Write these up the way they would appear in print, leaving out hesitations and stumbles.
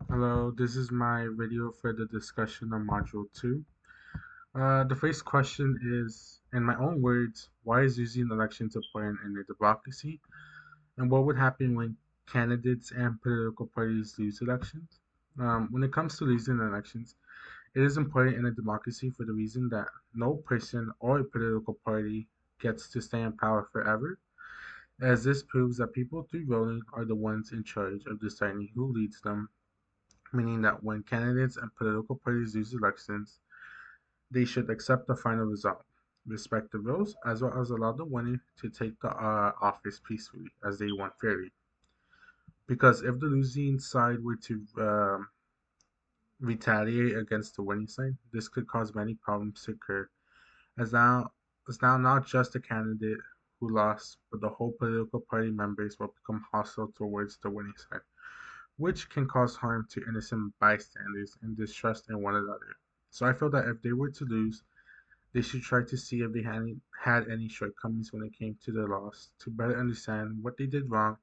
Hello, this is my video for the discussion on Module 2. The first question is, in my own words, why is using elections important in a democracy? And what would happen when candidates and political parties lose elections? When it comes to losing elections, it is important in a democracy for the reason that no person or political party gets to stay in power forever, as this proves that people through voting are the ones in charge of deciding who leads them, meaning that when candidates and political parties lose elections, they should accept the final result, respect the rules, as well as allow the winner to take the office peacefully as they won fairly. Because if the losing side were to retaliate against the winning side, this could cause many problems to occur, as now it's now not just the candidate who lost, but the whole political party members will become hostile towards the winning side, which can cause harm to innocent bystanders and distrust in one another. So I feel that if they were to lose, they should try to see if they had any shortcomings when it came to the loss to better understand what they did wrong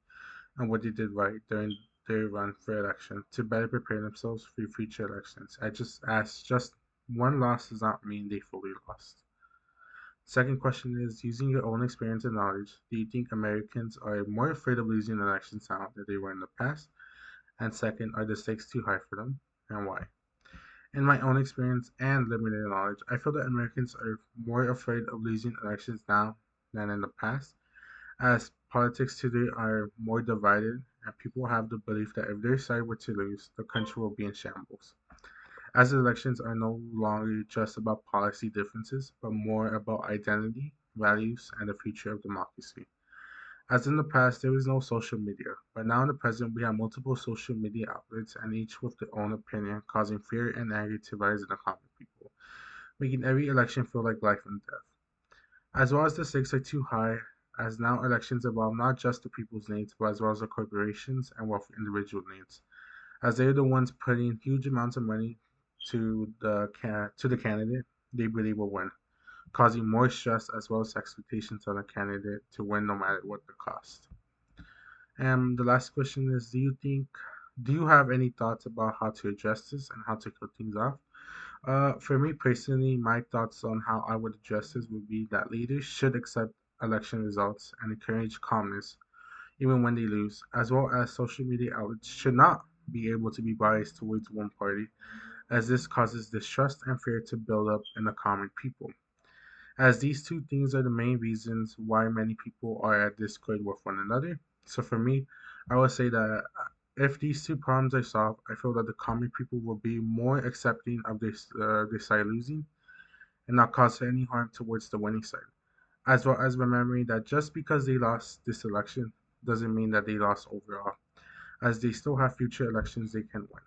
and what they did right during their run for election to better prepare themselves for future elections. I just ask just one loss does not mean they fully lost. Second question is using your own experience and knowledge, do you think Americans are more afraid of losing elections now than they were in the past? And second, are the stakes too high for them and why? In my own experience and limited knowledge, I feel that Americans are more afraid of losing elections now than in the past, as politics today are more divided and people have the belief that if their side were to lose, the country will be in shambles. As elections are no longer just about policy differences, but more about identity, values, and the future of democracy. As in the past, there was no social media, but now in the present, we have multiple social media outlets and each with their own opinion, causing fear and anger to rise in the common people, making every election feel like life and death. As well as the stakes are too high, as now elections involve not just the people's needs, but as well as the corporations and wealthy individual needs, as they're the ones putting huge amounts of money to the candidate they believe will win, causing more stress as well as expectations on the candidate to win no matter what the cost. And the last question is, do you have any thoughts about how to address this and how to kill things off? For me personally, my thoughts on how I would address this would be that leaders should accept election results and encourage calmness even when they lose, as well as social media outlets should not be able to be biased towards one party, as this causes distrust and fear to build up in the common people. As these two things are the main reasons why many people are at discord with one another. So for me, I would say that if these two problems are solved, I feel that the common people will be more accepting of their side losing and not cause any harm towards the winning side. As well as remembering that just because they lost this election doesn't mean that they lost overall, as they still have future elections they can win.